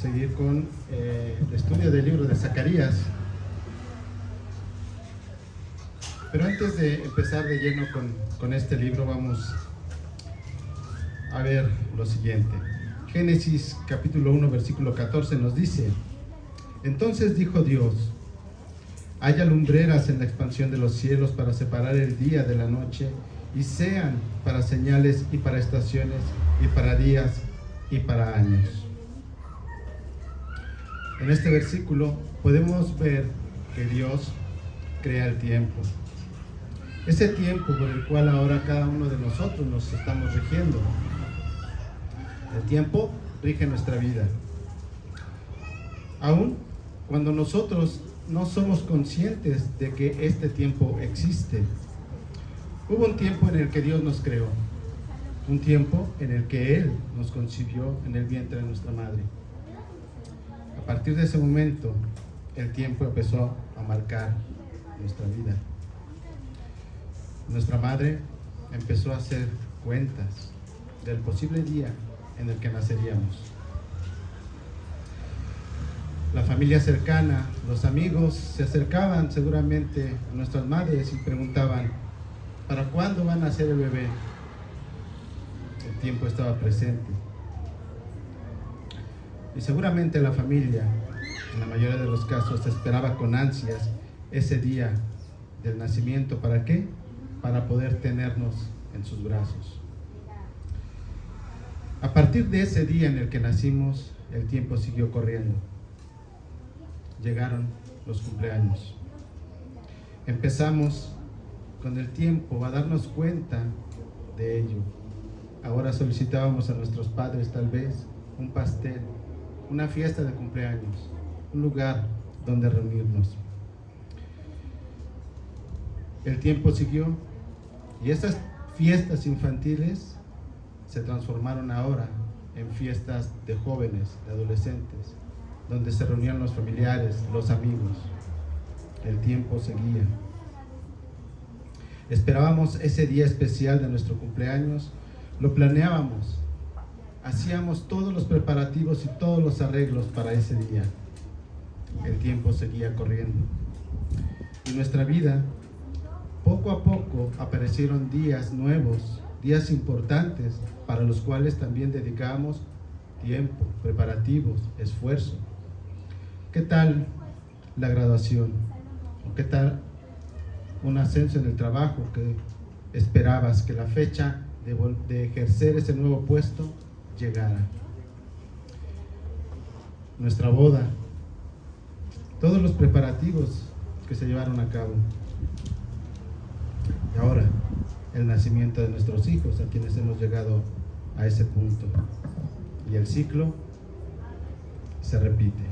seguir con el estudio del libro de Zacarías. Pero antes de empezar de lleno con este libro, vamos a ver lo siguiente. Génesis capítulo 1, versículo 14 nos dice: Entonces dijo Dios: haya lumbreras en la expansión de los cielos para separar el día de la noche, y sean para señales y para estaciones y para días y para años. En este versículo podemos ver que Dios crea el tiempo. Ese tiempo por el cual ahora cada uno de nosotros nos estamos rigiendo. El tiempo rige nuestra vida. Aún cuando nosotros no somos conscientes de que este tiempo existe. Hubo un tiempo en el que Dios nos creó. Un tiempo en el que Él nos concibió en el vientre de nuestra madre. A partir de ese momento, el tiempo empezó a marcar nuestra vida. Nuestra madre empezó a hacer cuentas del posible día en el que naceríamos. La familia cercana, los amigos se acercaban seguramente a nuestras madres y preguntaban: ¿para cuándo va a nacer el bebé? El tiempo estaba presente. Y seguramente la familia, en la mayoría de los casos, esperaba con ansias ese día del nacimiento. ¿Para qué? Para poder tenernos en sus brazos. A partir de ese día en el que nacimos, el tiempo siguió corriendo. Llegaron los cumpleaños. Empezamos con el tiempo a darnos cuenta de ello. Ahora solicitábamos a nuestros padres tal vez un pastel, una fiesta de cumpleaños, un lugar donde reunirnos. El tiempo siguió y esas fiestas infantiles se transformaron ahora en fiestas de jóvenes, de adolescentes, donde se reunían los familiares, los amigos. El tiempo seguía. Esperábamos ese día especial de nuestro cumpleaños, lo planeábamos, hacíamos todos los preparativos y todos los arreglos para ese día. El tiempo seguía corriendo. Y nuestra vida, poco a poco, aparecieron días nuevos, días importantes, para los cuales también dedicábamos tiempo, preparativos, esfuerzo. ¿Qué tal la graduación? ¿O qué tal un ascenso en el trabajo que esperabas que la fecha de ejercer ese nuevo puesto llegara? Nuestra boda, todos los preparativos que se llevaron a cabo. Y ahora, el nacimiento de nuestros hijos, a quienes hemos llegado a ese punto. Y el ciclo se repite.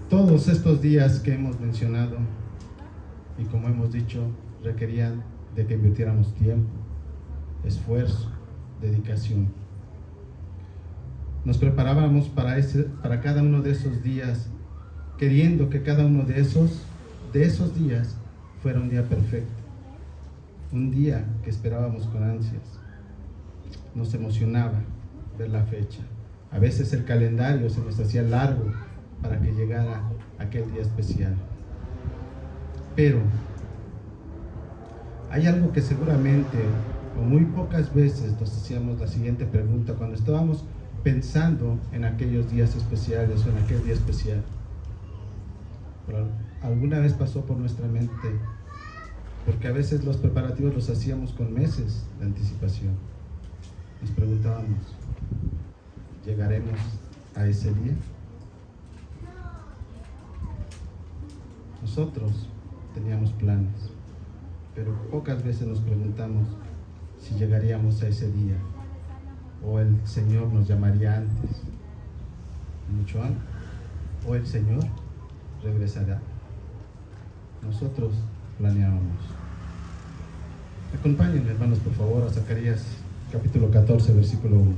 Todos estos días que hemos mencionado y como hemos dicho, requerían de que invirtiéramos tiempo, esfuerzo, dedicación. Nos preparábamos para cada uno de esos días, queriendo que cada uno de esos días fuera un día perfecto, un día que esperábamos con ansias. Nos emocionaba ver la fecha. A veces el calendario se nos hacía largo para que llegara aquel día especial. Pero hay algo que seguramente, o muy pocas veces, nos hacíamos la siguiente pregunta cuando estábamos pensando en aquellos días especiales o en aquel día especial. Pero alguna vez pasó por nuestra mente, porque a veces los preparativos los hacíamos con meses de anticipación. Nos preguntábamos: ¿llegaremos a ese día? Nosotros teníamos planes, pero pocas veces nos preguntamos si llegaríamos a ese día, o el Señor nos llamaría antes, mucho antes, o el Señor regresará. Nosotros planeábamos. Acompáñenme, hermanos, por favor, a Zacarías capítulo 14, versículo 1.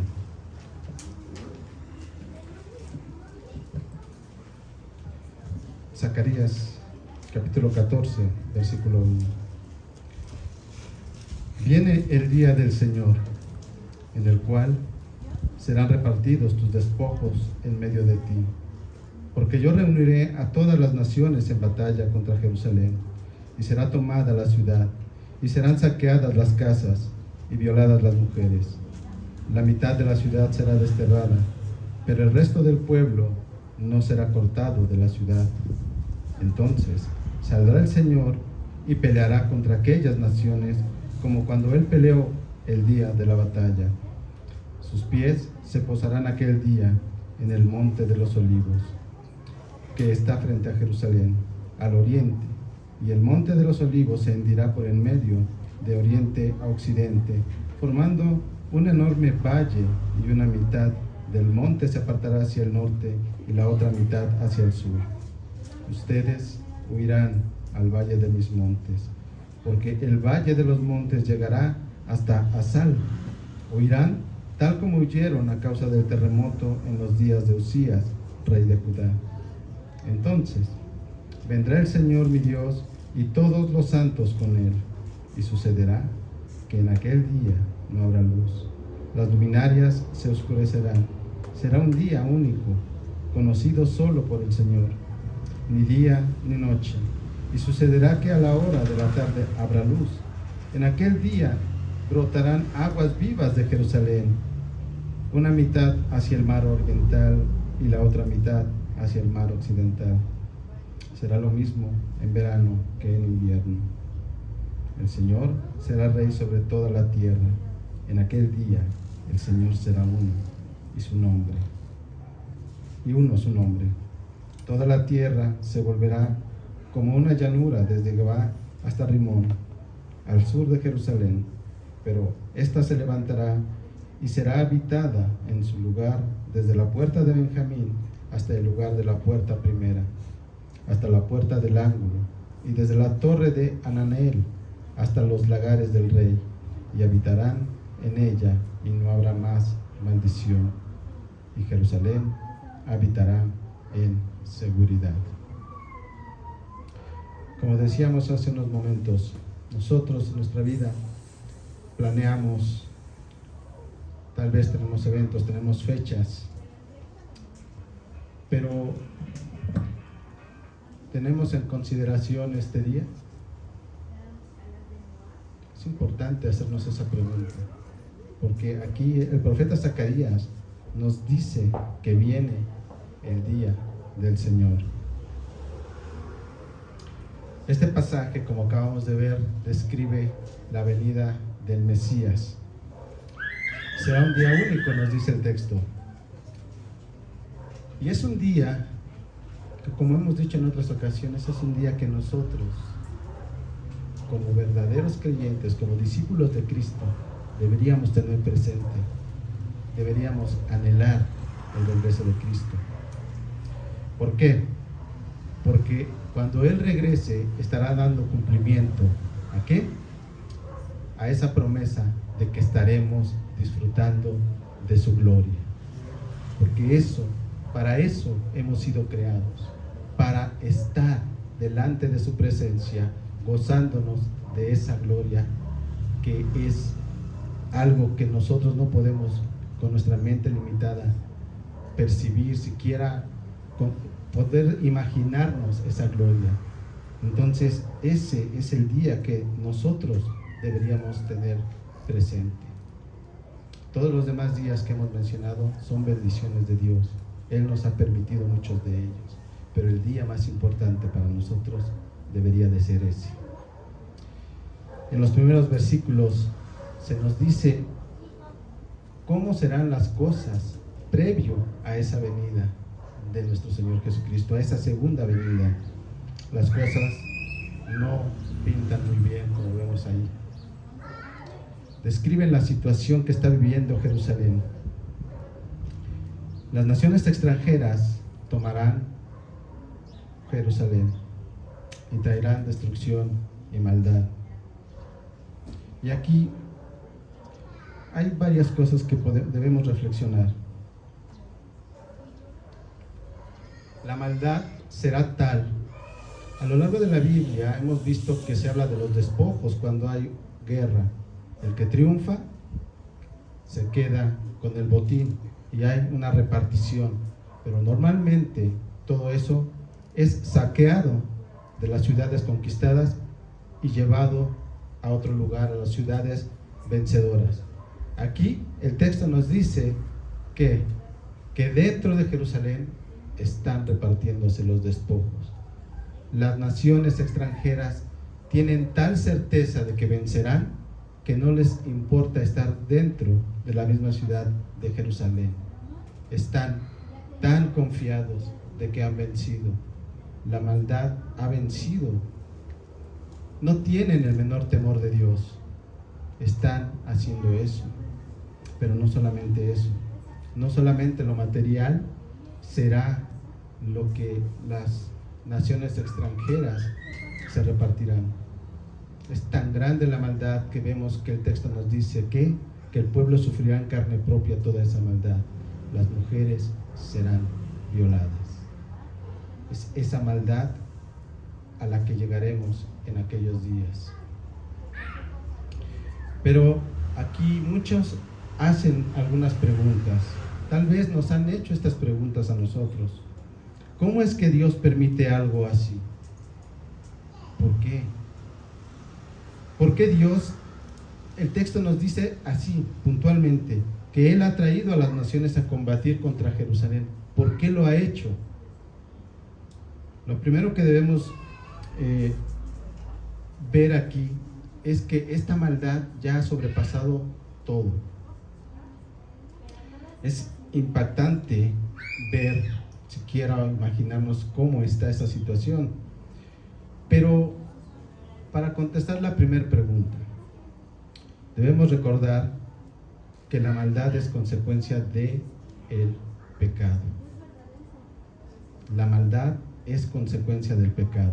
Zacarías capítulo 14, versículo 1. Viene el día del Señor, en el cual serán repartidos tus despojos en medio de ti. Porque yo reuniré a todas las naciones en batalla contra Jerusalén, y será tomada la ciudad, y serán saqueadas las casas, y violadas las mujeres. La mitad de la ciudad será desterrada, pero el resto del pueblo no será cortado de la ciudad. Entonces saldrá el Señor y peleará contra aquellas naciones, como cuando Él peleó el día de la batalla. Sus pies se posarán aquel día en el monte de los olivos, que está frente a Jerusalén, al oriente, y el monte de los olivos se hendirá por en medio, de oriente a occidente, formando un enorme valle, y una mitad del monte se apartará hacia el norte y la otra mitad hacia el sur. Ustedes huirán al valle de mis montes, porque el valle de los montes llegará hasta Asal. Huirán tal como huyeron a causa del terremoto en los días de Usías, rey de Judá. Entonces vendrá el Señor mi Dios y todos los santos con él, y sucederá que en aquel día no habrá luz. Las luminarias se oscurecerán. Será un día único, conocido solo por el Señor, ni día ni noche. Y sucederá que a la hora de la tarde habrá luz. En aquel día brotarán aguas vivas de Jerusalén, una mitad hacia el mar oriental y la otra mitad hacia el mar occidental. Será lo mismo en verano que en invierno. El Señor será rey sobre toda la tierra. En aquel día el Señor será uno y su nombre, y uno su nombre. Toda la tierra se volverá como una llanura desde Gabá hasta Rimón, al sur de Jerusalén, pero ésta se levantará y será habitada en su lugar desde la puerta de Benjamín hasta el lugar de la puerta primera, hasta la puerta del ángulo, y desde la torre de Ananel hasta los lagares del rey, y habitarán en ella, y no habrá más maldición, y Jerusalén habitará en seguridad. Como decíamos hace unos momentos, nosotros en nuestra vida planeamos, tal vez tenemos eventos, tenemos fechas, pero ¿tenemos en consideración este día? Es importante hacernos esa pregunta, porque aquí el profeta Zacarías nos dice que viene el día del Señor. Este pasaje, como acabamos de ver, describe la venida del Mesías. Será un día único, nos dice el texto. Y es un día que, como hemos dicho en otras ocasiones, es un día que nosotros, como verdaderos creyentes, como discípulos de Cristo, deberíamos tener presente. Deberíamos anhelar el regreso de Cristo. ¿Por qué? Porque cuando Él regrese estará dando cumplimiento ¿a qué? A esa promesa de que estaremos disfrutando de su gloria. Porque para eso hemos sido creados, para estar delante de su presencia, gozándonos de esa gloria, que es algo que nosotros no podemos con nuestra mente limitada percibir, siquiera poder imaginarnos esa gloria. Entonces ese es el día que nosotros deberíamos tener presente. Todos los demás días que hemos mencionado son bendiciones de Dios. Él nos ha permitido muchos de ellos, pero el día más importante para nosotros debería de ser ese. En los primeros versículos se nos dice cómo serán las cosas previo a esa venida de nuestro Señor Jesucristo, a esa segunda venida. Las cosas no pintan muy bien, como vemos ahí. Describen la situación que está viviendo Jerusalén. Las naciones extranjeras tomarán Jerusalén y traerán destrucción y maldad. Y aquí hay varias cosas que debemos reflexionar. La maldad será tal. A lo largo de la Biblia hemos visto que se habla de los despojos cuando hay guerra. El que triunfa se queda con el botín y hay una repartición, pero normalmente todo eso es saqueado de las ciudades conquistadas y llevado a otro lugar, a las ciudades vencedoras. Aquí el texto nos dice que dentro de Jerusalén están repartiéndose los despojos. Las naciones extranjeras tienen tal certeza de que vencerán que no les importa estar dentro de la misma ciudad de Jerusalén. Están tan confiados de que han vencido. La maldad ha vencido. No tienen el menor temor de Dios. Están haciendo eso. Pero no solamente eso. No solamente lo material será lo que las naciones extranjeras se repartirán. Es tan grande la maldad que vemos que el texto nos dice que el pueblo sufrirá en carne propia toda esa maldad. Las mujeres serán violadas. Es esa maldad a la que llegaremos en aquellos días. Pero aquí muchos hacen algunas preguntas. Tal vez nos han hecho estas preguntas a nosotros. ¿Cómo es que Dios permite algo así? ¿Por qué? ¿Por qué Dios? El texto nos dice así, puntualmente, que Él ha traído a las naciones a combatir contra Jerusalén. ¿Por qué lo ha hecho? Lo primero que debemos ver aquí es que esta maldad ya ha sobrepasado todo. Es impactante ver, siquiera imaginarnos cómo está esa situación. Pero para contestar la primera pregunta, debemos recordar que la maldad es consecuencia del pecado. La maldad es consecuencia del pecado.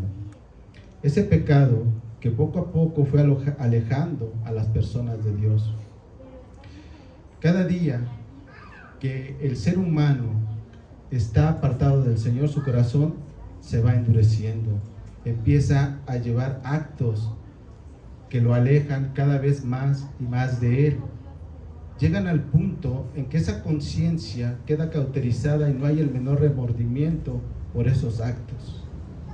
Ese pecado que poco a poco fue alejando a las personas de Dios. Cada día que el ser humano está apartado del Señor, su corazón se va endureciendo, empieza a llevar actos que lo alejan cada vez más y más de Él. Llegan al punto en que esa conciencia queda cauterizada y no hay el menor remordimiento por esos actos.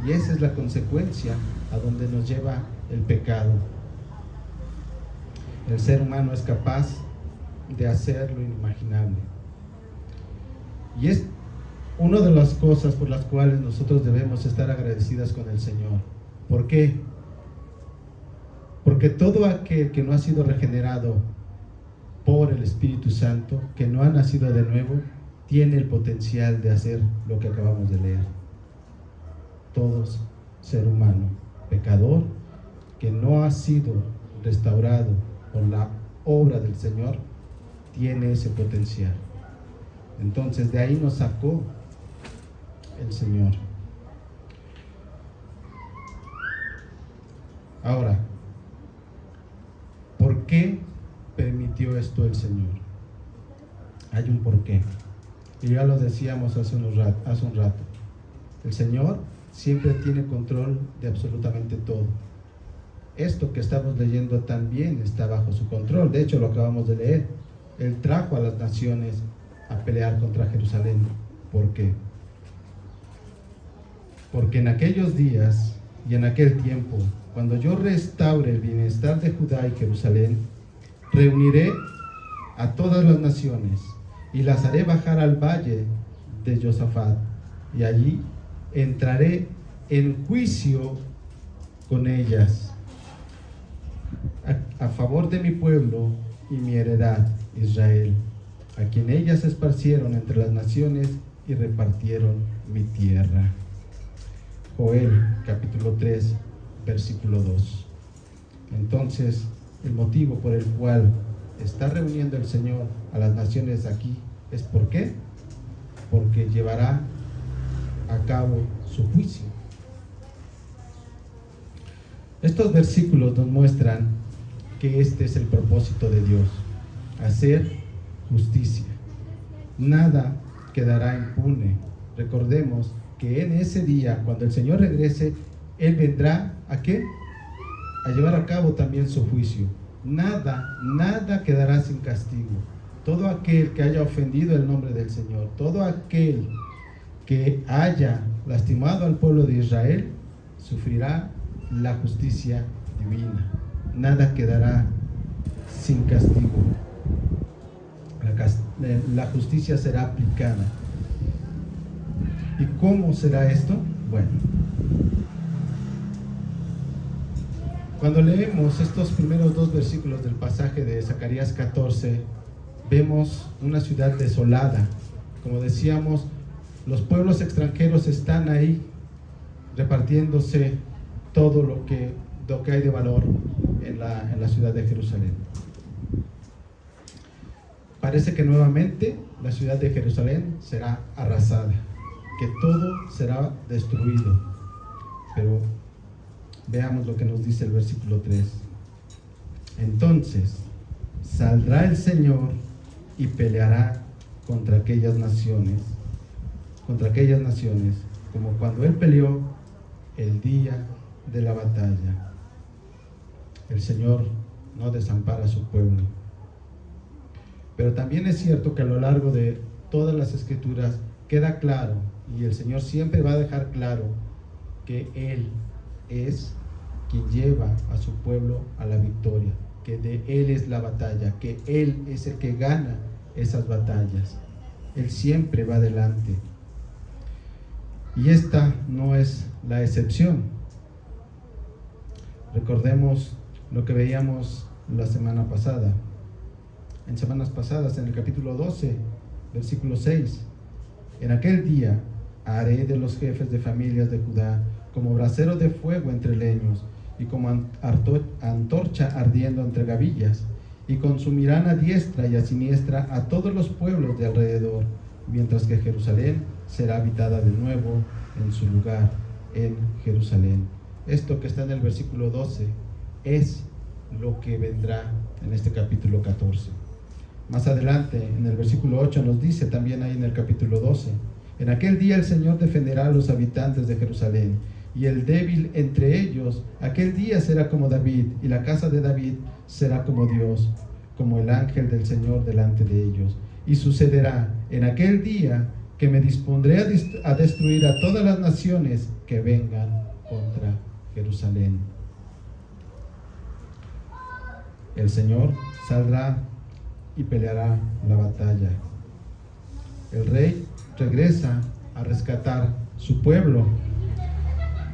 Y esa es la consecuencia a donde nos lleva el pecado. El ser humano es capaz de hacer lo inimaginable. Y es una de las cosas por las cuales nosotros debemos estar agradecidas con el Señor. ¿Por qué? Porque todo aquel que no ha sido regenerado por el Espíritu Santo, que no ha nacido de nuevo, tiene el potencial de hacer lo que acabamos de leer. Todos, ser humano, pecador, que no ha sido restaurado por la obra del Señor, tiene ese potencial. Entonces de ahí nos sacó el Señor. Ahora, ¿por qué permitió esto el Señor? Hay un porqué. Y ya lo decíamos hace un rato. El Señor siempre tiene control de absolutamente todo. Esto que estamos leyendo también está bajo su control. De hecho, lo acabamos de leer. Él trajo a las naciones a pelear contra Jerusalén. ¿Por qué? Porque en aquellos días y en aquel tiempo, cuando yo restaure el bienestar de Judá y Jerusalén, reuniré a todas las naciones y las haré bajar al valle de Josafat, y allí entraré en juicio con ellas a favor de mi pueblo y mi heredad, Israel, a quien ellas esparcieron entre las naciones y repartieron mi tierra. Joel capítulo 3 versículo 2. Entonces, el motivo por el cual está reuniendo el Señor a las naciones aquí es ¿por qué? Porque llevará a cabo su juicio. Estos versículos nos muestran que este es el propósito de Dios: hacer justicia. Nada quedará impune. Recordemos que en ese día, cuando el Señor regrese, Él vendrá ¿a qué? A llevar a cabo también su juicio. Nada quedará sin castigo. todo aquel que haya ofendido el nombre del Señor, todo aquel que haya lastimado al pueblo de Israel, sufrirá la justicia divina. Nada quedará sin castigo. La justicia será aplicada. ¿Y cómo será esto? Bueno, cuando leemos estos primeros 2 versículos del pasaje de Zacarías 14, vemos una ciudad desolada. Como decíamos, los pueblos extranjeros están ahí repartiéndose todo lo que hay de valor en la ciudad de Jerusalén. Parece que nuevamente la ciudad de Jerusalén será arrasada, que todo será destruido. Pero veamos lo que nos dice el versículo 3. Entonces saldrá el Señor y peleará contra aquellas naciones, como cuando Él peleó el día de la batalla. El Señor no desampara a su pueblo. Pero también es cierto que a lo largo de todas las Escrituras queda claro, y el Señor siempre va a dejar claro, que Él es quien lleva a su pueblo a la victoria, que de Él es la batalla, que Él es el que gana esas batallas. Él siempre va adelante. Y esta no es la excepción. Recordemos lo que veíamos la semana pasada. En semanas pasadas, en el capítulo 12, versículo 6. En aquel día haré de los jefes de familias de Judá como brasero de fuego entre leños y como antorcha ardiendo entre gavillas, y consumirán a diestra y a siniestra a todos los pueblos de alrededor, mientras que Jerusalén será habitada de nuevo en su lugar, en Jerusalén. Esto que está en el versículo 12 es lo que vendrá en este capítulo 14. Más adelante, en el versículo 8 nos dice también ahí en el capítulo 12: en aquel día el Señor defenderá a los habitantes de Jerusalén, y el débil entre ellos, aquel día será como David, y la casa de David será como Dios, como el ángel del Señor delante de ellos. Y sucederá en aquel día que me dispondré a destruir a todas las naciones que vengan contra Jerusalén. El Señor saldrá y peleará la batalla. El rey regresa a rescatar su pueblo.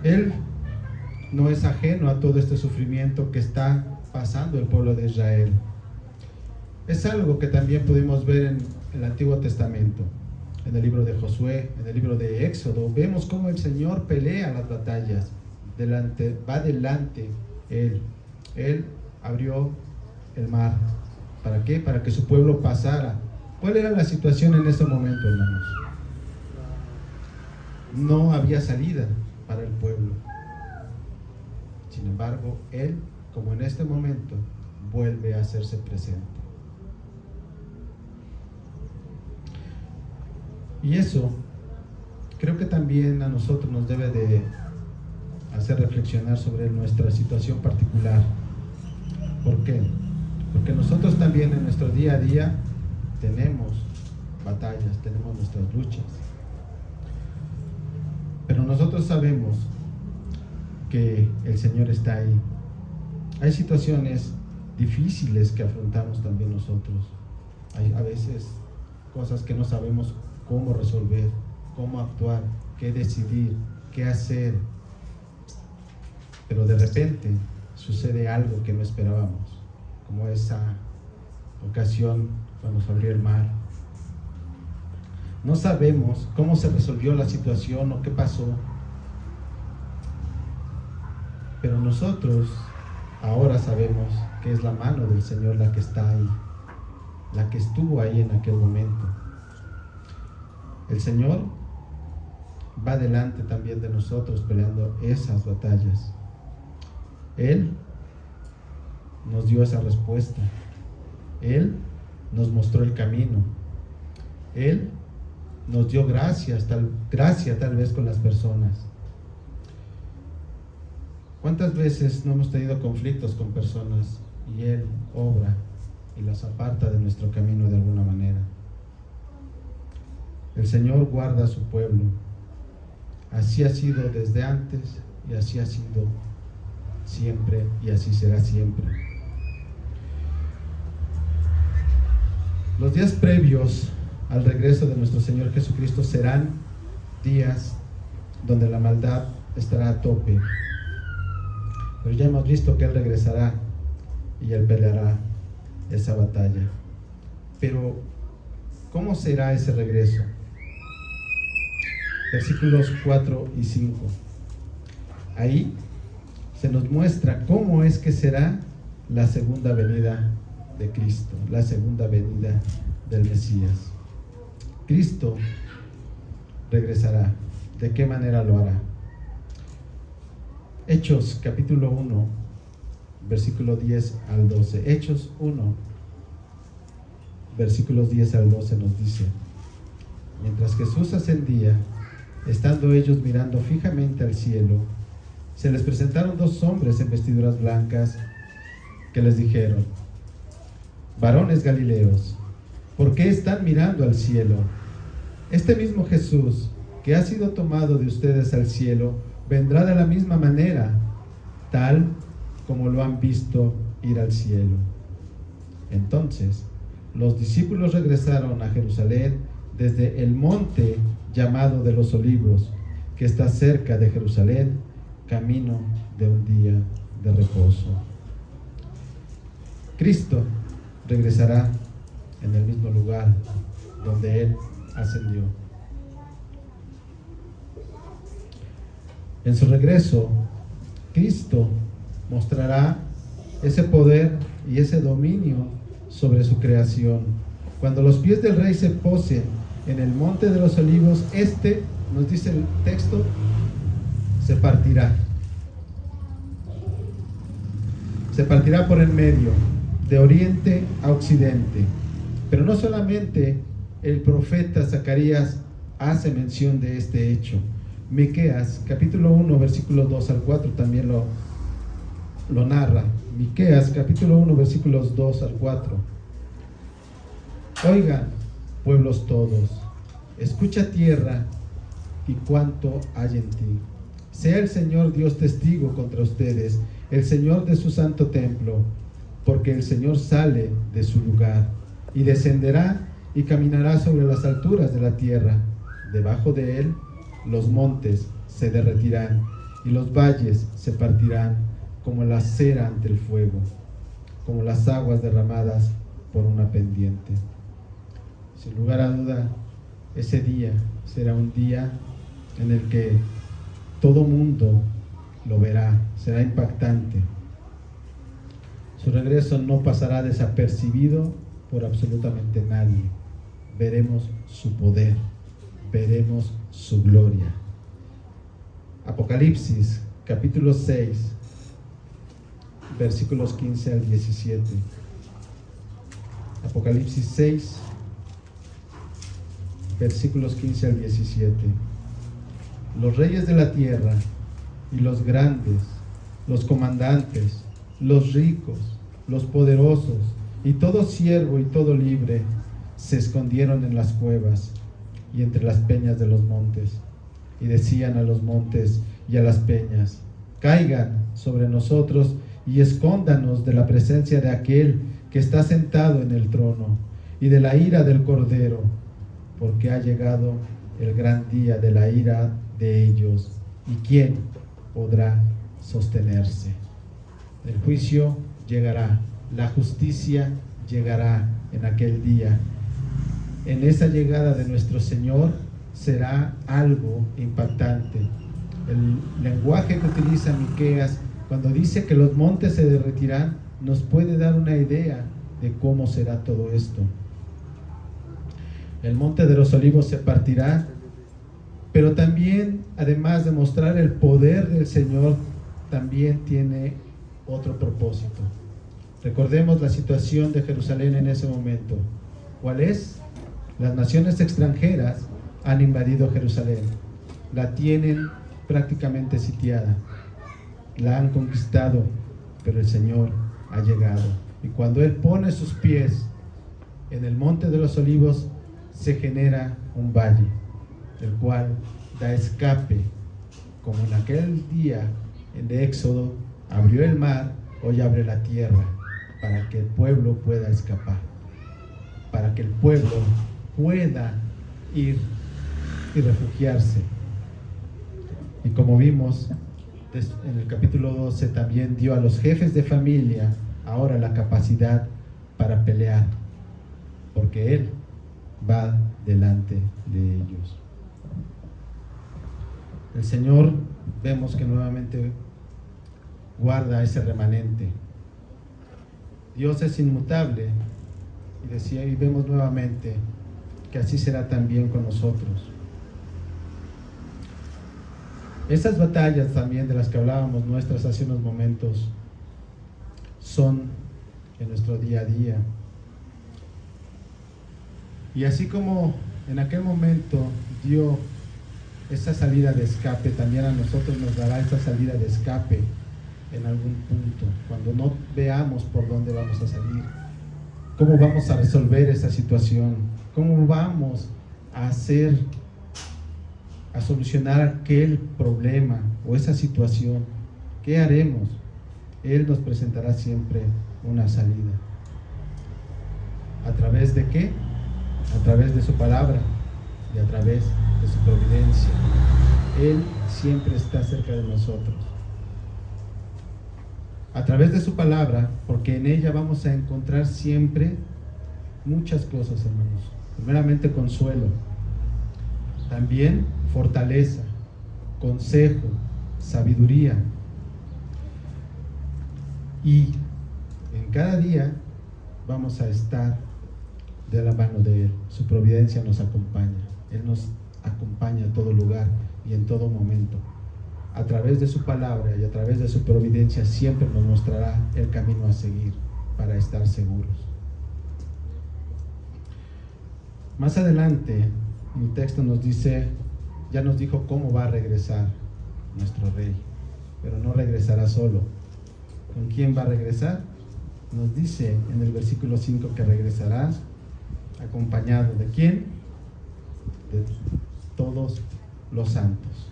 Él no es ajeno a todo este sufrimiento que está pasando el pueblo de Israel. Es algo que también pudimos ver en el Antiguo Testamento, en el libro de Josué, en el libro de Éxodo. Vemos cómo el Señor pelea las batallas. Va delante Él. Él abrió el mar. ¿Para qué? Para que su pueblo pasara. ¿Cuál era la situación en ese momento, hermanos? No había salida para el pueblo. Sin embargo, Él, como en este momento, vuelve a hacerse presente. Y eso creo que también a nosotros nos debe de hacer reflexionar sobre nuestra situación particular. ¿Por qué? Porque nosotros también en nuestro día a día tenemos batallas, tenemos nuestras luchas. Pero nosotros sabemos que el Señor está ahí. Hay situaciones difíciles que afrontamos también nosotros. Hay a veces cosas que no sabemos cómo resolver, cómo actuar, qué decidir, qué hacer. Pero de repente sucede algo que no esperábamos, como esa ocasión cuando se abrió el mar. No sabemos cómo se resolvió la situación o qué pasó, pero nosotros ahora sabemos que es la mano del Señor la que está ahí, la que estuvo ahí en aquel momento. El Señor va delante también de nosotros peleando esas batallas. Él nos dio esa respuesta. Él nos mostró el camino. Él nos dio gracia tal vez con las personas. ¿Cuántas veces no hemos tenido conflictos con personas y Él obra y los aparta de nuestro camino de alguna manera. El Señor guarda a su pueblo. Así ha sido desde antes y así ha sido siempre y así será siempre. Los días previos al regreso de nuestro Señor Jesucristo serán días donde la maldad estará a tope. Pero ya hemos visto que Él regresará y Él peleará esa batalla. Pero, ¿cómo será ese regreso? Versículos 4 y 5. Ahí se nos muestra cómo es que será la segunda venida de Cristo, la segunda venida del Mesías. Cristo regresará. ¿De qué manera lo hará? Hechos capítulo 1, versículo 10 al 12. Hechos 1, versículos 10 al 12 nos dice: mientras Jesús ascendía, estando ellos mirando fijamente al cielo, se les presentaron dos hombres en vestiduras blancas que les dijeron: varones galileos, ¿por qué están mirando al cielo? Este mismo Jesús que ha sido tomado de ustedes al cielo vendrá de la misma manera, tal como lo han visto ir al cielo. Entonces los discípulos regresaron a Jerusalén desde el monte llamado de los Olivos, que está cerca de Jerusalén, camino de un día de reposo. Cristo regresará en el mismo lugar donde Él ascendió. En su regreso, Cristo mostrará ese poder y ese dominio sobre su creación. Cuando los pies del Rey se posen en el monte de los Olivos, nos dice el texto, se partirá. Se partirá por en medio, de oriente a occidente. Pero no solamente el profeta Zacarías hace mención de este hecho. Miqueas, capítulo 1, versículos 2 al 4 también lo narra. Miqueas, capítulo 1, versículos 2 al 4. Oigan, pueblos todos, escucha tierra y cuánto hay en ti. Sea el Señor Dios testigo contra ustedes, el Señor de su santo templo, porque el Señor sale de su lugar y descenderá y caminará sobre las alturas de la tierra. Debajo de él los montes se derretirán y los valles se partirán como la cera ante el fuego, como las aguas derramadas por una pendiente. Sin lugar a duda, ese día será un día en el que todo mundo lo verá, será impactante. Su regreso no pasará desapercibido por absolutamente nadie. Veremos su poder, veremos su gloria. Apocalipsis, capítulo 6, versículos 15 al 17. Apocalipsis 6, versículos 15 al 17. Los reyes de la tierra y los grandes, los comandantes, los ricos, los poderosos y todo siervo y todo libre se escondieron en las cuevas y entre las peñas de los montes, y decían a los montes y a las peñas: caigan sobre nosotros y escóndanos de la presencia de aquel que está sentado en el trono y de la ira del Cordero, porque ha llegado el gran día de la ira de ellos, y quién podrá sostenerse. El juicio llegará, la justicia llegará en aquel día. En esa llegada de nuestro Señor será algo impactante. El lenguaje que utiliza Miqueas cuando dice que los montes se derretirán nos puede dar una idea de cómo será todo esto. El monte de los Olivos se partirá, pero también, además de mostrar el poder del Señor, también tiene otro propósito. Recordemos la situación de Jerusalén en ese momento. ¿Cuál es? Las naciones extranjeras han invadido Jerusalén, la tienen prácticamente sitiada, la han conquistado, pero el Señor ha llegado Y cuando Él pone sus pies en el Monte de los Olivos, se genera un valle, el cual da escape, como en aquel día en Éxodo abrió el mar, hoy abre la tierra, para que el pueblo pueda escapar, para que el pueblo pueda ir y refugiarse. Y como vimos en el capítulo 12, también dio a los jefes de familia ahora la capacidad para pelear, porque Él va delante de ellos. El Señor, vemos que nuevamente guarda ese remanente. Dios es inmutable, y vemos nuevamente que así será también con nosotros. Esas batallas también de las que hablábamos nuestras hace unos momentos son en nuestro día a día. Y así como en aquel momento dio esa salida de escape, también a nosotros nos dará esa salida de escape en algún punto, cuando no veamos por dónde vamos a salir, cómo vamos a resolver esa situación, cómo vamos a solucionar aquel problema o esa situación. ¿Qué haremos? Él nos presentará siempre una salida. ¿A través de qué? A través de su palabra y a través de su providencia. Él siempre está cerca de nosotros. A través de su palabra, porque en ella vamos a encontrar siempre muchas cosas, hermanos. Primeramente, consuelo. También fortaleza, consejo, sabiduría. Y en cada día vamos a estar de la mano de Él. Su providencia nos acompaña. Él nos acompaña a todo lugar y en todo momento. A través de su palabra y a través de su providencia siempre nos mostrará el camino a seguir para estar seguros. Más adelante, el texto nos dice, ya nos dijo cómo va a regresar nuestro rey, pero no regresará solo. ¿Con quién va a regresar? Nos dice en el versículo 5 que regresará acompañado ¿de quién? De todos los santos.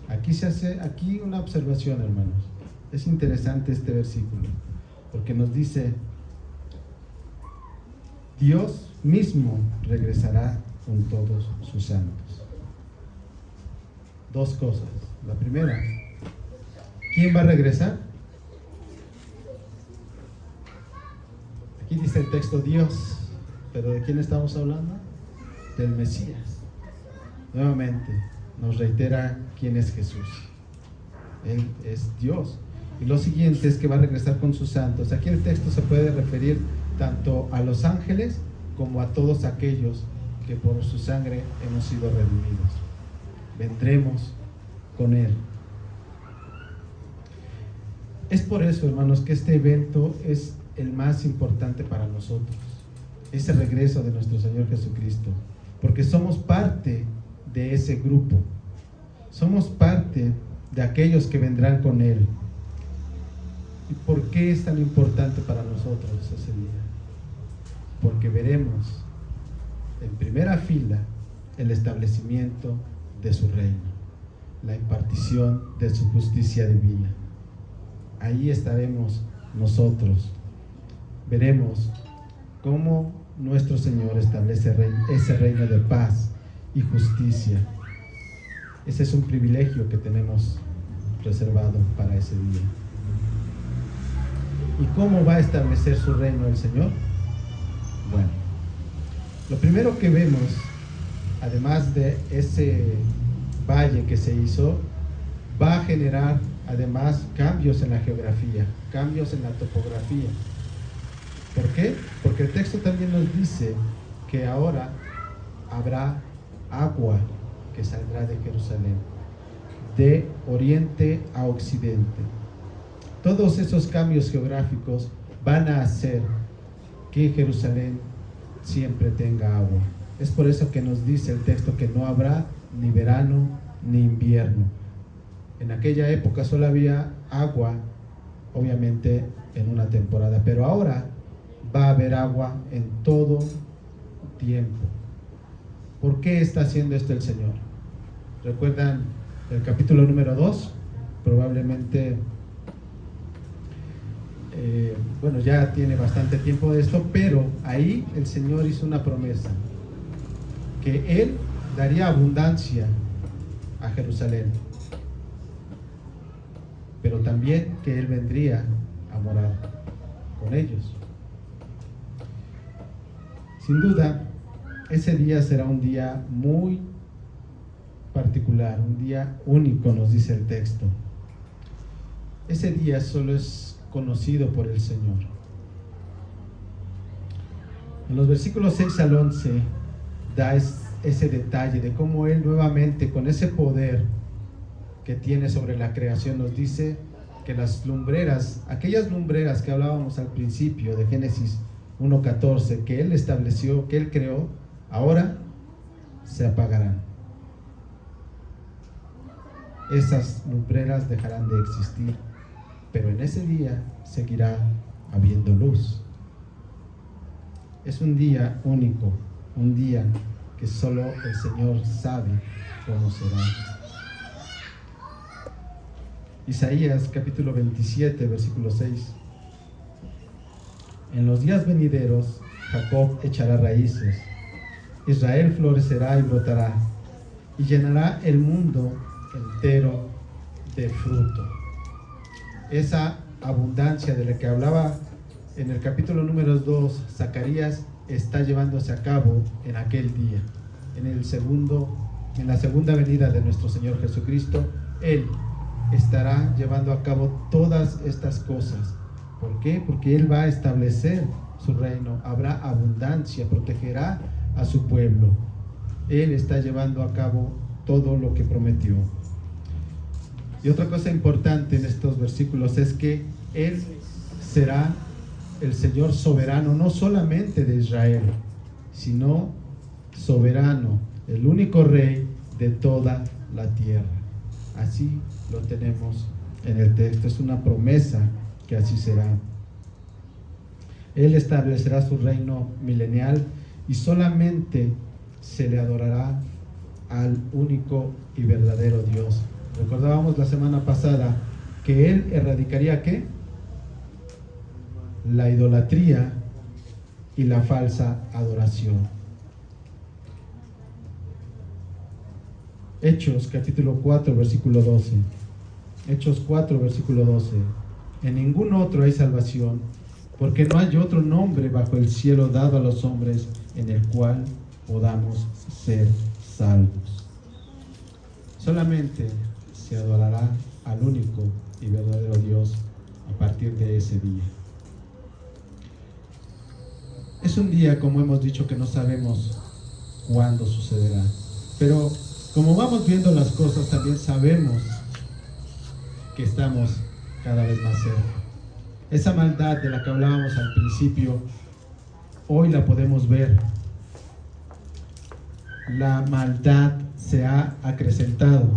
Aquí se hace una observación, hermanos. Es interesante este versículo, porque nos dice, Dios mismo regresará con todos sus santos. Dos cosas. La primera, ¿quién va a regresar? Aquí dice el texto Dios, pero ¿de quién estamos hablando? Del Mesías. Nuevamente nos reitera quién es Jesús. Él es Dios. Y lo siguiente es que va a regresar con sus santos. Aquí el texto se puede referir tanto a los ángeles como a todos aquellos que por su sangre hemos sido redimidos. Vendremos con Él. Es por eso, hermanos, que este evento es el más importante para nosotros. Ese regreso de nuestro Señor Jesucristo. Porque somos parte de ese grupo. Somos parte de aquellos que vendrán con Él. ¿Y por qué es tan importante para nosotros ese día? Porque veremos en primera fila el establecimiento de su reino, la impartición de su justicia divina. Ahí estaremos nosotros. Veremos cómo nuestro Señor establece ese reino de paz y justicia. Ese es un privilegio que tenemos reservado para ese día. ¿Y cómo va a establecer su reino el Señor? Bueno, lo primero que vemos, además de ese valle que se hizo, va a generar además cambios en la geografía, cambios en la topografía. ¿Por qué? Porque el texto también nos dice que ahora habrá agua que saldrá de Jerusalén, de oriente a occidente. Todos esos cambios geográficos van a hacer que Jerusalén siempre tenga agua. Es por eso que nos dice el texto que no habrá ni verano ni invierno. En aquella época solo había agua, obviamente, en una temporada, pero ahora va a haber agua en todo tiempo. ¿Por qué está haciendo esto el Señor? ¿Recuerdan el capítulo número 2? Probablemente, bueno, ya tiene bastante tiempo de esto, pero ahí el Señor hizo una promesa, que Él daría abundancia a Jerusalén, pero también que Él vendría a morar con ellos. Sin duda, ese día será un día muy particular, un día único, nos dice el texto. Ese día solo es conocido por el Señor. En los versículos 6 al 11 da ese detalle de cómo Él nuevamente, con ese poder que tiene sobre la creación, nos dice que las lumbreras, aquellas lumbreras que hablábamos al principio de Génesis 1:14, que Él estableció, que Él creó, ahora se apagarán. Esas lumbreras dejarán de existir, pero en ese día seguirá habiendo luz. Es un día único, un día que solo el Señor sabe cómo será. Isaías capítulo 27, versículo 6. En los días venideros, Jacob echará raíces, Israel florecerá y brotará, y llenará el mundo entero de fruto. Esa abundancia de la que hablaba en el capítulo número 2, Zacarías, está llevándose a cabo en aquel día, en la segunda venida de nuestro Señor Jesucristo. Él estará llevando a cabo todas estas cosas. ¿Por qué? Porque Él va a establecer su reino, habrá abundancia, protegerá a su pueblo. Él está llevando a cabo todo lo que prometió. Y otra cosa importante en estos versículos es que Él será el Señor soberano, no solamente de Israel, sino soberano, el único rey de toda la tierra. Así lo tenemos en el texto, es una promesa que así será. Él establecerá su reino milenial y solamente se le adorará al único y verdadero Dios. Recordábamos la semana pasada que Él erradicaría ¿qué? La idolatría y la falsa adoración. Hechos capítulo 4 versículo 12. Hechos 4 versículo 12. En ningún otro hay salvación, porque no hay otro nombre bajo el cielo dado a los hombres en el cual podamos ser salvos. Solamente se adorará al único y verdadero Dios a partir de ese día. Es un día, como hemos dicho, que no sabemos cuándo sucederá, pero como vamos viendo las cosas, también sabemos que estamos cada vez más cerca. Esa maldad de la que hablábamos al principio, hoy la podemos ver. La maldad se ha acrecentado.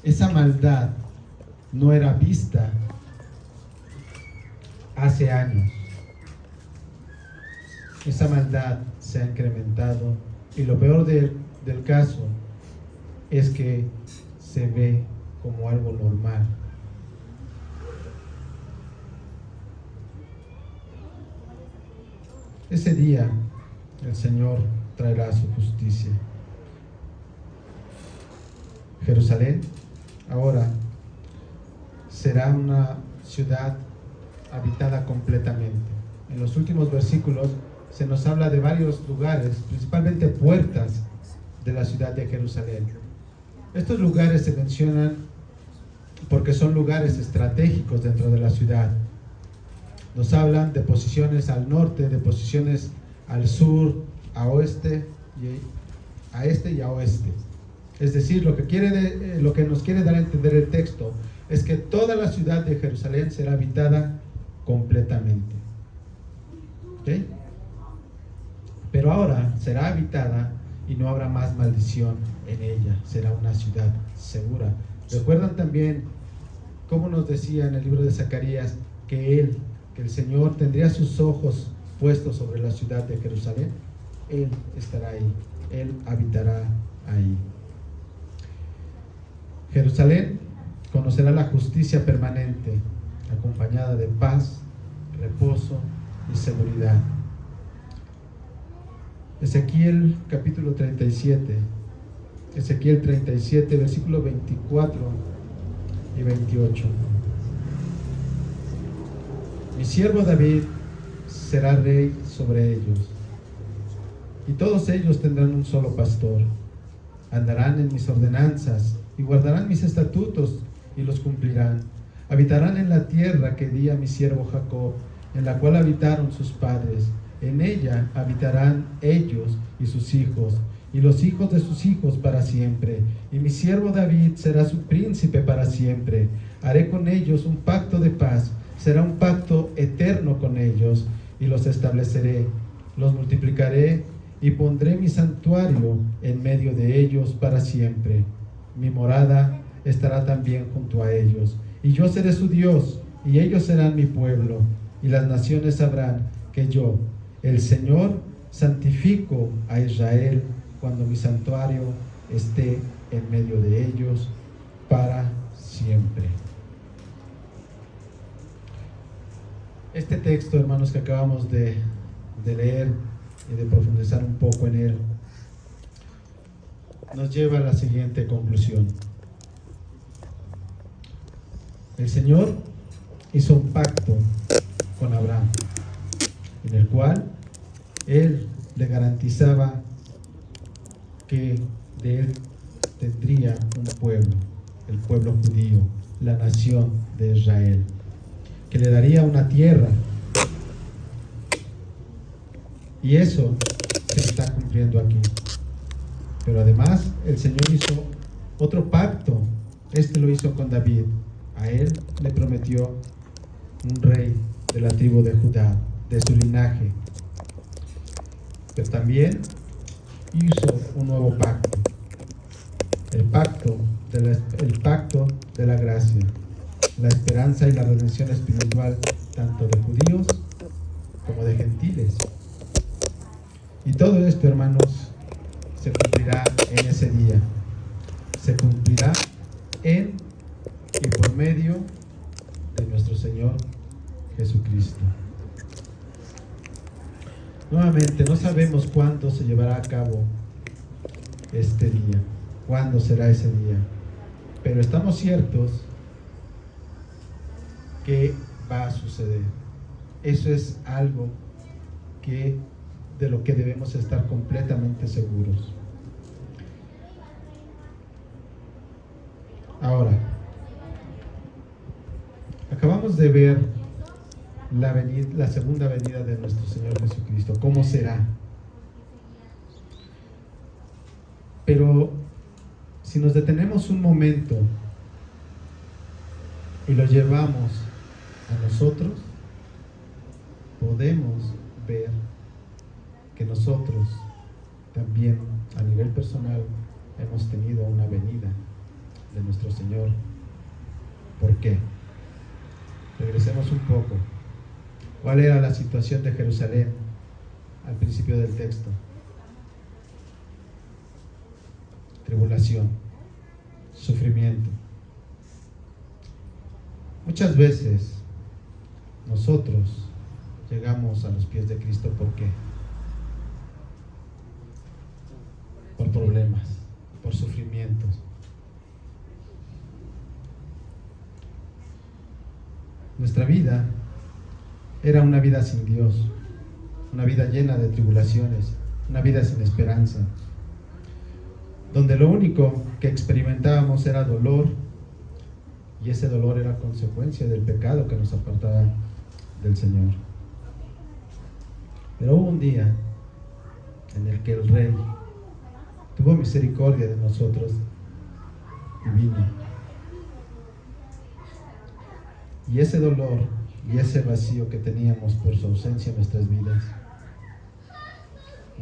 Esa maldad no era vista hace años. Esa maldad se ha incrementado y lo peor del caso es que se ve como algo normal. Ese día el Señor traerá su justicia. Jerusalén ahora será una ciudad habitada completamente. En los últimos versículos se nos habla de varios lugares, principalmente puertas de la ciudad de Jerusalén. Estos lugares se mencionan porque son lugares estratégicos dentro de la ciudad. Nos hablan de posiciones al norte, de posiciones al sur, a oeste, a este y a oeste. Es decir, lo que nos quiere dar a entender el texto es que toda la ciudad de Jerusalén será habitada completamente. ¿Okay? Pero ahora será habitada y no habrá más maldición en ella. Será una ciudad segura. ¿Recuerdan también cómo nos decía en el libro de Zacarías que Él que el Señor tendría sus ojos puestos sobre la ciudad de Jerusalén, Él estará ahí, Él habitará ahí. Jerusalén conocerá la justicia permanente, acompañada de paz, reposo y seguridad. Ezequiel capítulo 37, Ezequiel 37, versículos 24 y 28. Mi siervo David será rey sobre ellos, y todos ellos tendrán un solo pastor. Andarán en mis ordenanzas y guardarán mis estatutos y los cumplirán. Habitarán en la tierra que di a mi siervo Jacob, en la cual habitaron sus padres. En ella habitarán ellos y sus hijos, y los hijos de sus hijos para siempre. Y mi siervo David será su príncipe para siempre. Haré con ellos un pacto de paz, será un pacto eterno con ellos, y los estableceré, los multiplicaré, y pondré mi santuario en medio de ellos para siempre. Mi morada estará también junto a ellos, y yo seré su Dios, y ellos serán mi pueblo, y las naciones sabrán que yo, el Señor, santifico a Israel cuando mi santuario esté en medio de ellos para siempre. Este texto, hermanos, que acabamos de leer y de profundizar un poco en él, nos lleva a la siguiente conclusión. El Señor hizo un pacto con Abraham, en el cual Él le garantizaba que de Él tendría un pueblo, el pueblo judío, la nación de Israel, que le daría una tierra. Y eso se está cumpliendo aquí. Pero además el Señor hizo otro pacto. Este lo hizo con David. A él le prometió un rey de la tribu de Judá, de su linaje. Pero también hizo un nuevo pacto. El pacto de la gracia, la esperanza y la redención espiritual, tanto de judíos como de gentiles. Y todo esto, hermanos, se cumplirá en ese día. Se cumplirá en y por medio de nuestro Señor Jesucristo. Nuevamente, no sabemos cuándo se llevará a cabo este día, cuándo será ese día, pero estamos ciertos que va a suceder. Eso es algo de lo que debemos estar completamente seguros. Ahora, acabamos de ver la segunda venida de nuestro Señor Jesucristo, cómo será. Pero si nos detenemos un momento y lo llevamos a nosotros, podemos ver que nosotros también a nivel personal hemos tenido una venida de nuestro Señor. ¿Por qué? Regresemos un poco. ¿Cuál era la situación de Jerusalén al principio del texto? Tribulación, sufrimiento. Muchas veces nosotros llegamos a los pies de Cristo, ¿por qué? Por problemas, por sufrimientos. Nuestra vida era una vida sin Dios, una vida llena de tribulaciones, una vida sin esperanza, donde lo único que experimentábamos era dolor, y ese dolor era consecuencia del pecado que nos apartaba del Señor. Pero hubo un día en el que el Rey tuvo misericordia de nosotros y vino. Y ese dolor y ese vacío que teníamos por su ausencia en nuestras vidas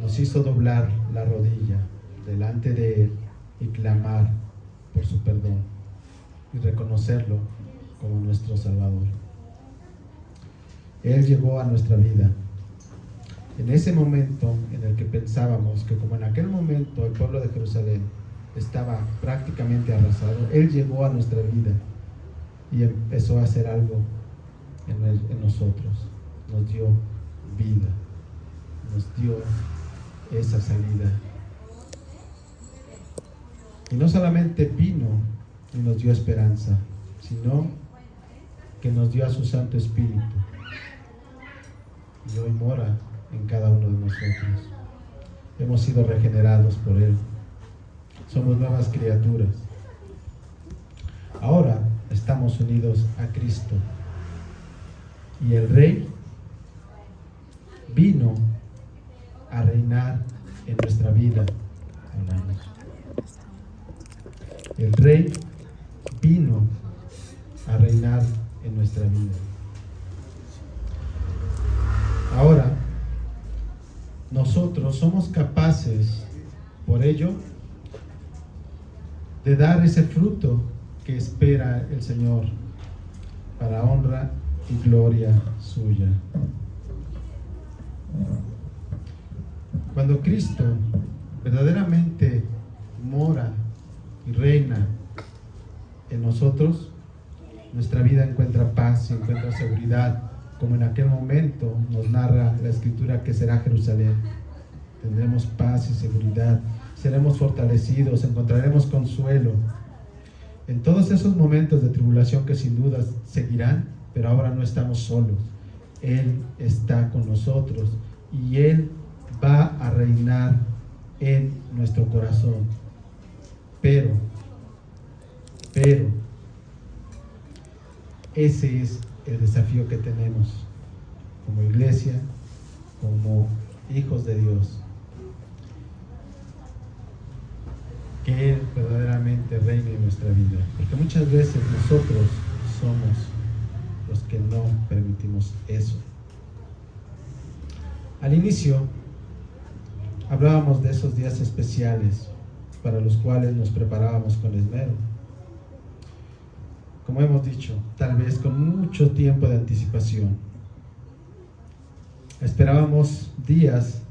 nos hizo doblar la rodilla delante de Él y clamar por su perdón y reconocerlo como nuestro Salvador. Él llegó a nuestra vida. En ese momento en el que pensábamos que como en aquel momento el pueblo de Jerusalén estaba prácticamente arrasado, Él llegó a nuestra vida y empezó a hacer algo en nosotros. Nos dio vida, nos dio esa salida. Y no solamente vino y nos dio esperanza, sino que nos dio a su Santo Espíritu. Y hoy mora en cada uno de nosotros. Hemos sido regenerados por Él. Somos nuevas criaturas. Ahora estamos unidos a Cristo. Y el Rey vino a reinar en nuestra vida. El Rey vino a reinar en nuestra vida. Ahora, nosotros somos capaces, por ello, de dar ese fruto que espera el Señor para honra y gloria suya. Cuando Cristo verdaderamente mora y reina en nosotros, nuestra vida encuentra paz y encuentra seguridad, como en aquel momento nos narra la Escritura que será Jerusalén. Tendremos paz y seguridad, seremos fortalecidos, encontraremos consuelo. En todos esos momentos de tribulación que sin duda seguirán, pero ahora no estamos solos. Él está con nosotros y Él va a reinar en nuestro corazón. Pero, ese es el desafío que tenemos como iglesia, como hijos de Dios. Que Él verdaderamente reine en nuestra vida. Porque muchas veces nosotros somos los que no permitimos eso. Al inicio hablábamos de esos días especiales para los cuales nos preparábamos con esmero. Como hemos dicho, tal vez con mucho tiempo de anticipación. Esperábamos días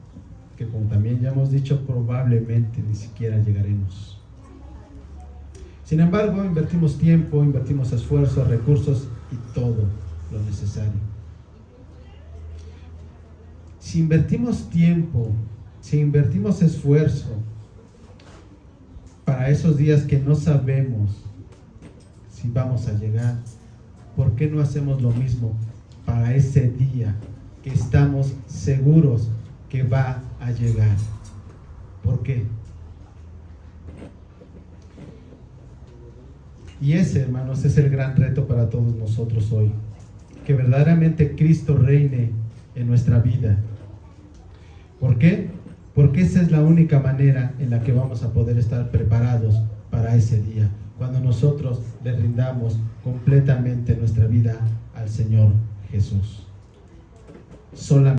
que, como también ya hemos dicho, probablemente ni siquiera llegaremos. Sin embargo, invertimos tiempo, invertimos esfuerzos, recursos y todo lo necesario. Si invertimos tiempo, si invertimos esfuerzo para esos días que no sabemos si vamos a llegar, ¿por qué no hacemos lo mismo para ese día que estamos seguros que va a llegar? ¿Por qué? Y ese, hermanos, es el gran reto para todos nosotros hoy, que verdaderamente Cristo reine en nuestra vida. ¿Por qué? Porque esa es la única manera en la que vamos a poder estar preparados para ese día, cuando nosotros le rindamos completamente nuestra vida al Señor Jesús. Solamente